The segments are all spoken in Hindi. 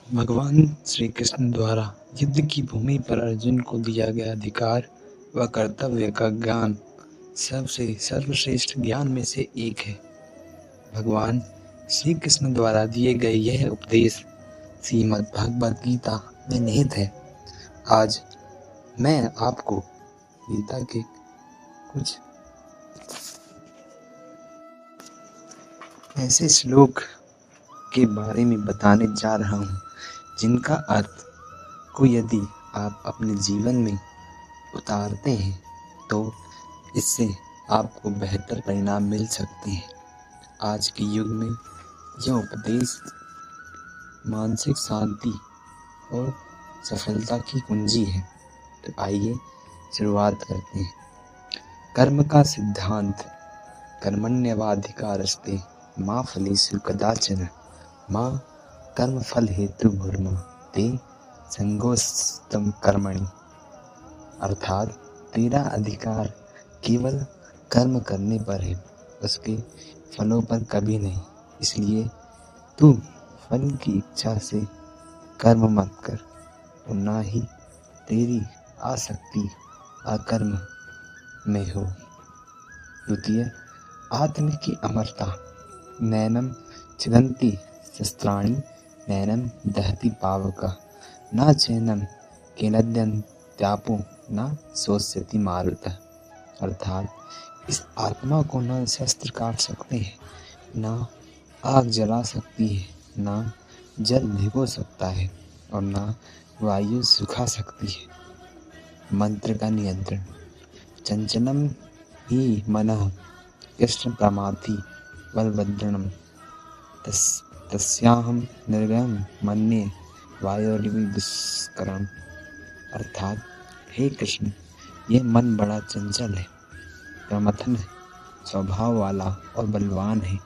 भगवान श्री कृष्ण द्वारा युद्ध की भूमि पर अर्जुन को दिया गया अधिकार व कर्तव्य का ज्ञान सबसे सर्वश्रेष्ठ ज्ञान में से एक है। भगवान श्री कृष्ण द्वारा दिए गए यह उपदेश श्रीमद् भगवद गीता में निहित है। आज मैं आपको गीता के कुछ ऐसे श्लोक के बारे में बताने जा रहा हूँ जिनका अर्थ को यदि आप अपने जीवन में उतारते हैं तो इससे आपको बेहतर परिणाम मिल सकते हैं। आज के युग में यह उपदेश मानसिक शांति और सफलता की कुंजी है। तो आइए शुरुआत करते हैं। कर्म का सिद्धांत कर्मण्येवाधिकारस्ते मा फलेषु कदाचन मां कर्म फल हेतु भूर्मा ते संगोस्तम कर्मणि। अर्थात तेरा अधिकार केवल कर्म करने पर है, उसके फलों पर कभी नहीं। इसलिए तू फल की इच्छा से कर्म मत कर और ना ही तेरी आसक्ति अकर्म में हो। द्वितीय, आत्म की अमरता। नैनम छिदन्ति शस्त्राणि नैनम दहति पावकः न चैनम केनद्यन्त्यापो न शोष्यति मारुतः। अर्थात इस आत्मा को न शस्त्र काट सकते हैं, न आग जला सकती है, न जल भिगो सकता है और न वायु सुखा सकती है। मंत्र का नियंत्रण। चंचलम ही मनः कृष्ण प्रमाथि बलभद्रणम तस्याहम निर्गम मन्ये वायोरिव दुष्करम। अर्थात हे कृष्ण, यह मन बड़ा चंचल है, प्रमथन है, स्वभाव वाला और बलवान है।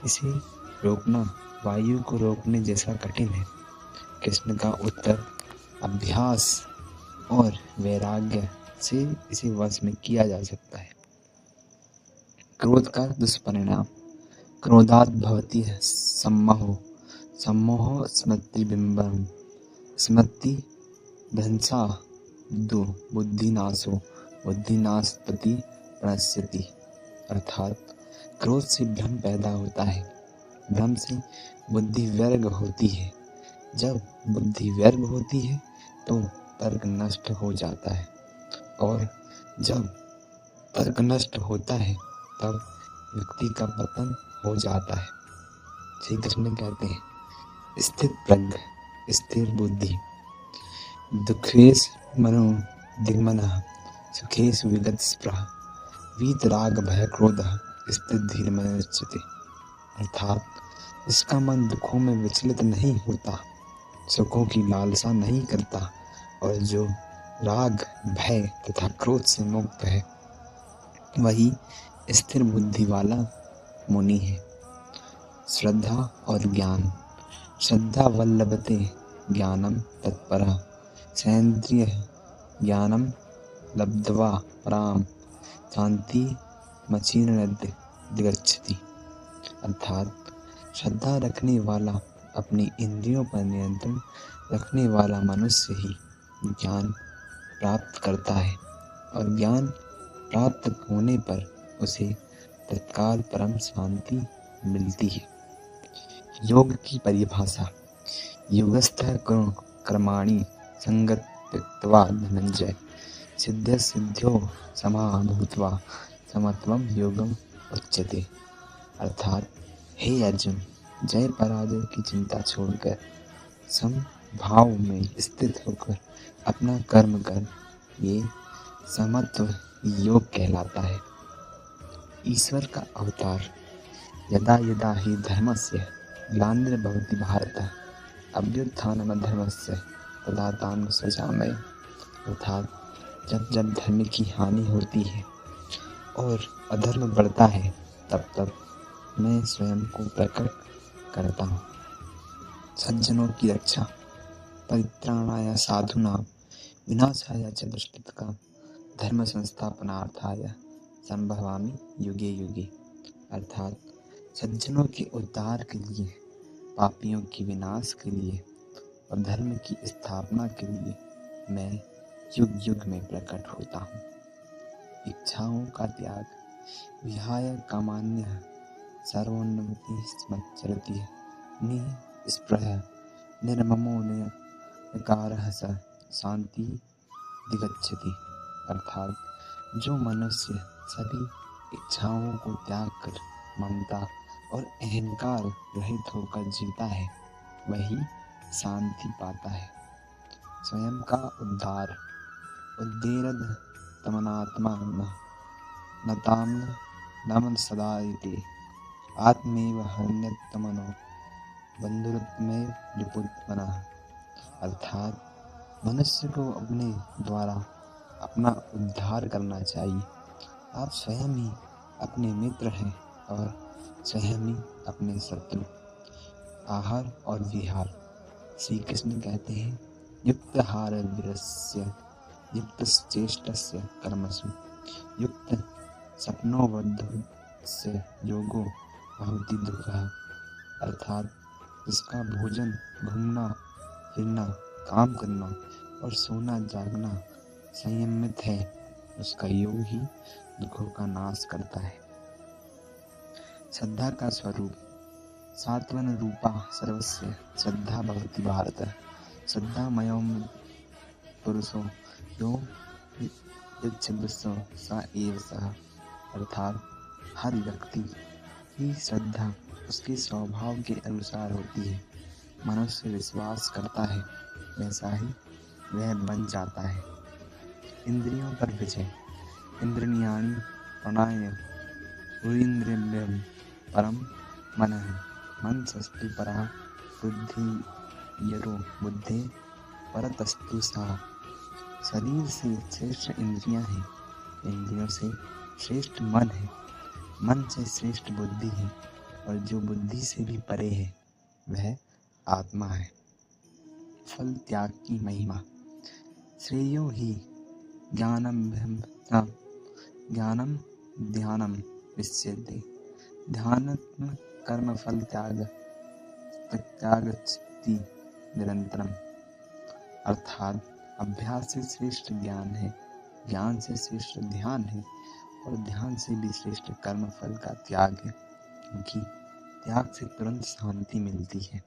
इसे रोकना वायु को रोकने जैसा कठिन है। कृष्ण का उत्तर अभ्यास और वैराग्य से इसे वश में किया जा सकता है। क्रोध का दुष्परिणाम। क्रोधात् भवति सम्मोहो, सम्मोहो स्मृतिबिम्बम्, स्मृति भ्रंशा बुद्धिनाशो, बुद्धिनाशपति प्रणश्यति। अर्थात क्रोध से भ्रम पैदा होता है, भ्रम से बुद्धि व्यर्ग होती है, जब बुद्धि व्यर्ग होती है तो तर्क नष्ट हो जाता है और जब तर्क नष्ट होता है तब व्यक्ति का पतन हो जाता है। श्री कृष्ण कहते हैं स्थित प्रज्ञ, स्थिर बुद्धि, दुखेश मनो दिग्मनः, सुखेश विगत स्पृह, वीतराग भय क्रोध, स्थित धीर मनोच्यते। अर्थात इसका मन दुखों में विचलित नहीं होता, सुखों की लालसा नहीं करता और जो राग भय तथा क्रोध से मुक्त है वही स्थिर बुद्धि वाला मुनि है। श्रद्धा और ज्ञान। श्रद्धा वल्लभते ज्ञानम तत्परः, सेन्द्रिय ज्ञानम लब्ध्वा पराम शांति मचीर्णयति। अर्थात श्रद्धा रखने वाला, अपनी इंद्रियों पर नियंत्रण रखने वाला मनुष्य ही ज्ञान प्राप्त करता है और ज्ञान प्राप्त होने पर उसे तत्काल परम शांति मिलती है। योग की परिभाषा। योगस्थः कर्माणि संगत त्यक्त्वा धनंजय, सिद्ध सिद्ध्यो समाः भूत्वा समत्वम योगम उच्यते। अर्थात हे अर्जुन, जय पराजय की चिंता छोड़कर समभाव में स्थित होकर अपना कर्म कर, ये समत्व योग कहलाता है। ईश्वर का अवतार। यदा यदा हि धर्मस्य ग्लानिर्भवति भारत अभ्युत्थानमधर्मस्य तदात्मानं सृजामि। अर्थात जब जब धर्म की हानि होती है और अधर्म बढ़ता है तब तब मैं स्वयं को प्रकट करता हूँ। सज्जनों की रक्षा। परित्राणाय साधूनां विनाशाय च दुष्कृतां धर्म संस्थापनार्थाय संभवामि युगे युगे। अर्थात सज्जनों के उद्धार के लिए, पापियों के विनाश के लिए और धर्म की स्थापना के लिए मैं युग युग में प्रकट होता हूँ। इच्छाओं का त्याग विहाय कामान्यः सर्वोन्नति स्मच्चरति निःस्पृहः निर्ममो निकारः स शांति दिगच्छति। अर्थात जो मनुष्य सभी इच्छाओं को त्याग कर ममता और अहंकार रहित होकर जीता है वही शांति पाता है। स्वयं का उद्धार उद्देरद तमनात्मा न ताम्न नमन सदा इति आत्मेव हन्यतमनो बंधुरत्मेव विपुत्मनः। अर्थात मनुष्य को अपने द्वारा अपना उद्धार करना चाहिए। आप स्वयं ही अपने मित्र हैं और स्वयं ही अपने शत्रु। आहार और विहार श्री कृष्ण कहते हैं युक्तहार वीरस्य युक्तश्चेष्टस्य कर्मसु युक्त सपनोबद्धस्य योगो भवति दुःखः। अर्थात जिसका भोजन घूमना फिरना काम करना और सोना जागना संयमित है उसका योग ही दुखों का नाश करता है। श्रद्धा का स्वरूप सात्वन रूपा सर्वस्य श्रद्धा भवति भारत। श्रद्धामयों पुरुषो यो यच्छब्दसो सा एव सः। अर्थात हर व्यक्ति की श्रद्धा उसके स्वभाव के अनुसार होती है। मनुष्य विश्वास करता है वैसा ही वह बन जाता है। इंद्रियों पर विजय इंद्रियाणि प्रणाय उरीन्द्रियं परम मनः मनसस्तु परा बुद्धि यरो बुद्धे परतस्तु सा। शरीर से श्रेष्ठ इंद्रियां हैं, इंद्रियों से श्रेष्ठ मन है, मन से श्रेष्ठ बुद्धि है और जो बुद्धि से भी परे है वह आत्मा है। फल त्याग की महिमा श्रेयो ही ज्ञानम ध्यानम विच्यते। ध्यानात्म कर्म फल त्यागति निरंतरम। अर्थात अभ्यास से श्रेष्ठ ज्ञान है, ज्ञान से श्रेष्ठ ध्यान है और ध्यान से भी श्रेष्ठ कर्म फल का त्याग है, क्योंकि त्याग से तुरंत शांति मिलती है।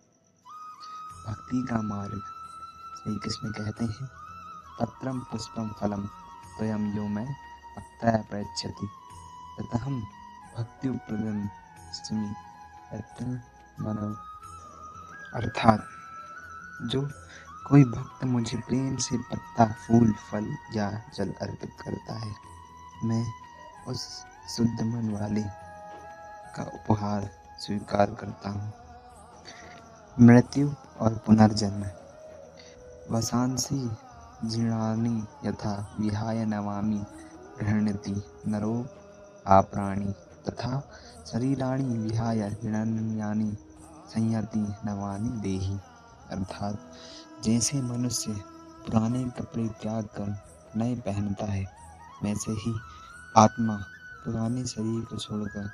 भक्ति का मार्ग श्री कृष्ण कहते हैं पत्रम पुष्पम फलम त्वयं यो मैं भक्तया प्रयच्छति ततहं भक्ति प्रदं स्मि मनव। अर्थात जो कोई भक्त मुझे प्रेम से पत्ता फूल फल या जल अर्पित करता है मैं उस शुद्ध मन वाले का उपहार स्वीकार करता हूँ। मृत्यु और पुनर्जन्म वसांसि जीर्णानि यथा विहाय नवामि गृह्णति नरो आप्राणि तथा शरीराणि विहाय जीर्णान्यानि संयति नवानि देहि। अर्थात जैसे मनुष्य पुराने कपड़े त्याग कर नए पहनता है वैसे ही आत्मा पुराने शरीर को छोड़कर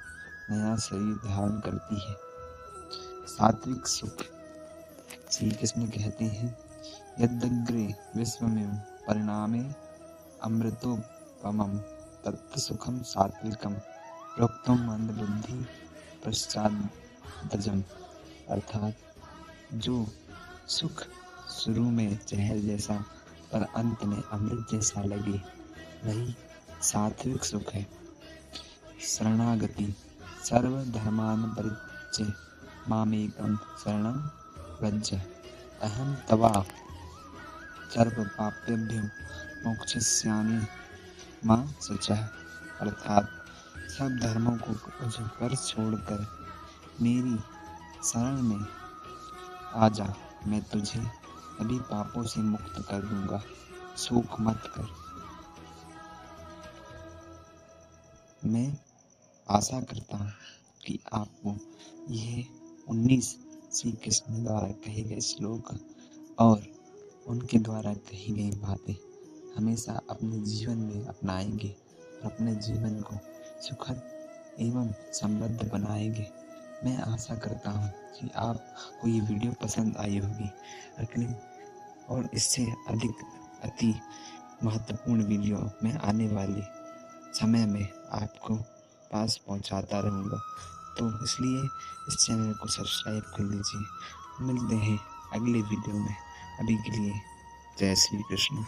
नया शरीर धारण करती है। सात्विक सुख श्री कृष्ण कहते हैं यद्यग्रे विश्वमेव परिणामे अमृतोपमं तत् सुखम सात्विकम प्रोक्तम मंदबुद्धि पश्चादजम। अर्थात जो सुख शुरू में जहर जैसा पर अंत में अमृत जैसा लगे वही सात्विक सुख है। शरणागति सर्वधर्मान् परित्यज्य मामेकं शरणं व्रज अहं तवा सर्वपापेभ्यो मोक्षयिष्यामि मा शुचः। अर्थात सब धर्मों को मुझ पर छोड़कर मेरी शरण में आ जा, मैं तुझे सभी पापों से मुक्त कर दूंगा, शोक मत कर। मैं आशा करता हूँ कि आपको यह 19 श्री कृष्ण द्वारा कहे गए श्लोक और उनके द्वारा कही गई बातें हमेशा अपने जीवन में अपनाएंगे और अपने जीवन को सुखद एवं समृद्ध बनाएंगे। मैं आशा करता हूँ कि आपको ये वीडियो पसंद आई होगी। अगली और इससे अधिक अति महत्वपूर्ण वीडियो मैं आने वाले समय में आपको पास पहुंचाता रहूँगा। तो इसलिए इस चैनल को सब्सक्राइब कर लीजिए। मिलते हैं अगले वीडियो में। अभी के लिए जय श्री कृष्ण।